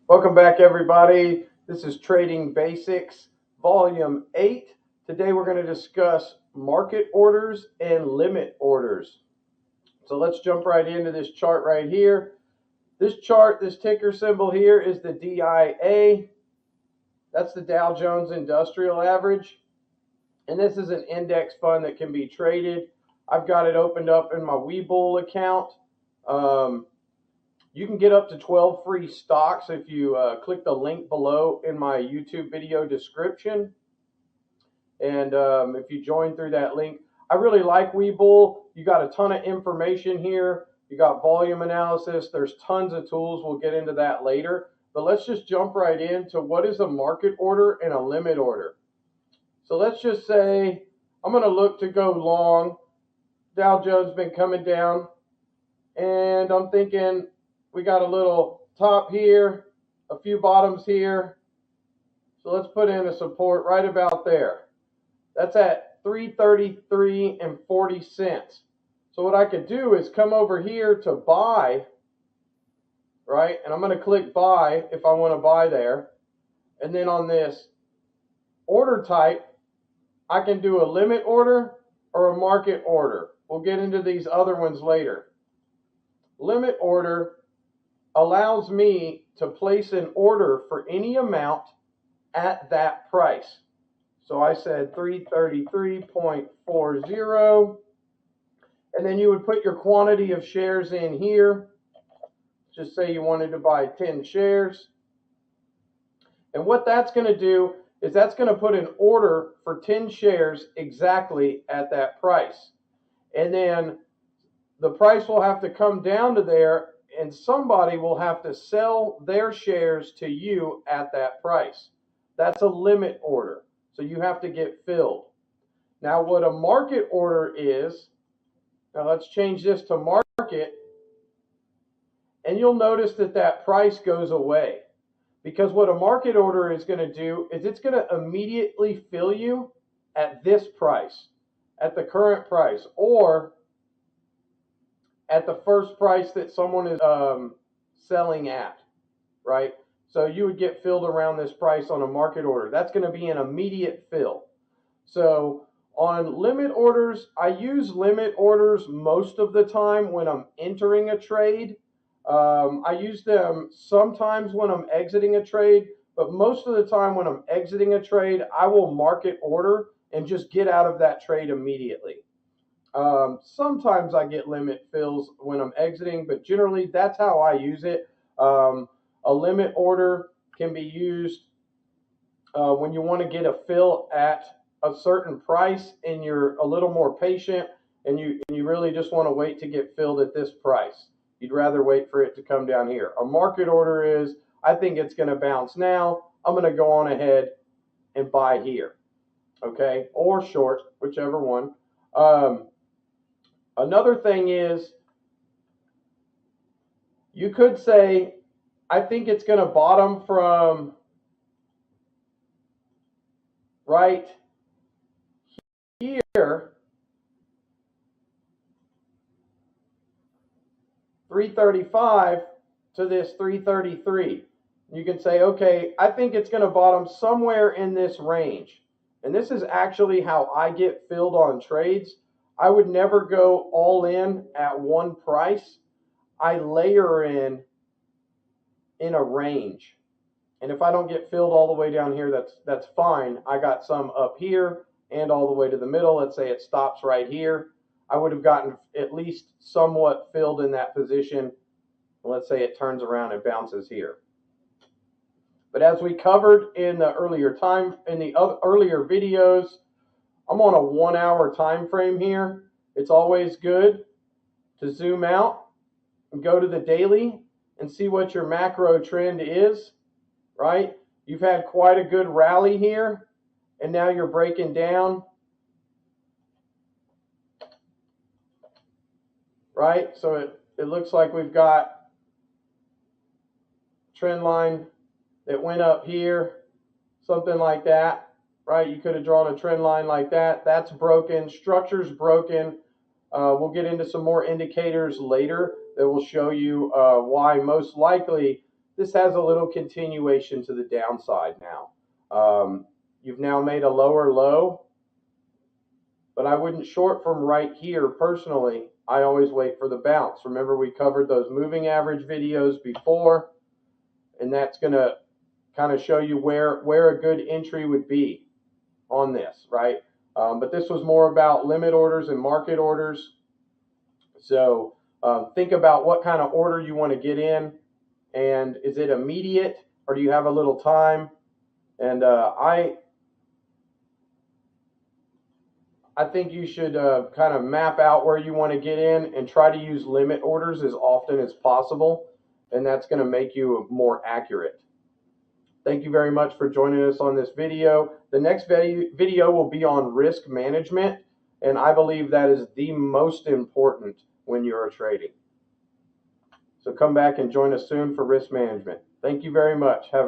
Welcome back, everybody. This is Trading Basics, Volume 8. Today we're going to discuss market orders and limit orders. So let's jump right into this chart right here. This chart, this ticker symbol here is the DIA. That's the Dow Jones Industrial Average. And this is an index fund that can be traded. I've got it opened up in my Webull account. You can get up to 12 free stocks if you click the link below in my YouTube video description. And if you join through that link, I really like Webull. You got a ton of information here. You got volume analysis. There's tons of tools. We'll get into that later. But let's just jump right into what is a market order and a limit order. So let's just say I'm going to look to go long. Dow Jones been coming down. And I'm thinking, we got a little top here, a few bottoms here. So let's put in a support right about there. That's at 333 and 40 cents. So what I could do is come over here to buy, right? And I'm going to click buy if I want to buy there. And then on this order type, I can do a limit order or a market order. We'll get into these other ones later. Limit order allows me to place an order for any amount at that price. So I said 333.40, and then you would put your quantity of shares in here. Just say you wanted to buy 10 shares. And what that's going to do is that's going to put an order for 10 shares exactly at that price. And then the price will have to come down to there, and somebody will have to sell their shares to you at that price. That's a limit order. So you have to get filled. Now what a market order is, now let's change this to market, and you'll notice that that price goes away. Because what a market order is going to do is it's going to immediately fill you at this price, at the current price, or at the first price that someone is selling at, right? So you would get filled around this price on a market order. That's going to be an immediate fill. So on limit orders, I use limit orders most of the time when I'm entering a trade. I use them sometimes when I'm exiting a trade, but most of the time when I'm exiting a trade, I will market order and just get out of that trade immediately. Sometimes I get limit fills when I'm exiting, but generally that's how I use it. A limit order can be used when you want to get a fill at a certain price and you're a little more patient and you really just want to wait to get filled at this price. You'd rather wait for it to come down here. A market order is, I think it's going to bounce now. I'm going to go on ahead and buy here, okay, or short, whichever one. Another thing is, you could say, I think it's going to bottom from right here, 335 to this 333. You can say, okay, I think it's going to bottom somewhere in this range. And this is actually how I get filled on trades. I would never go all in at one price. I layer in a range. And if I don't get filled all the way down here, that's fine. I got some up here and all the way to the middle. Let's say it stops right here. I would have gotten at least somewhat filled in that position. Let's say it turns around and bounces here. But as we covered in the earlier videos, I'm on a 1 hour time frame here. It's always good to zoom out and go to the daily and see what your macro trend is, right? You've had quite a good rally here, and now you're breaking down, right? So it looks like we've got trend line that went up here, something like that. Right, you could have drawn a trend line like that. That's broken. Structure's broken. We'll get into some more indicators later that will show you why most likely this has a little continuation to the downside now. You've now made a lower low, but I wouldn't short from right here personally. I always wait for the bounce. Remember, we covered those moving average videos before, and that's going to kind of show you where a good entry would be on this, right? But this was more about limit orders and market orders. So think about what kind of order you want to get in, and is it immediate or do you have a little time? And I think you should kind of map out where you want to get in and try to use limit orders as often as possible, and that's going to make you more accurate. Thank you very much for joining us on this video. The next video will be on risk management, and I believe that is the most important when you're trading. So come back and join us soon for risk management. Thank you very much. Have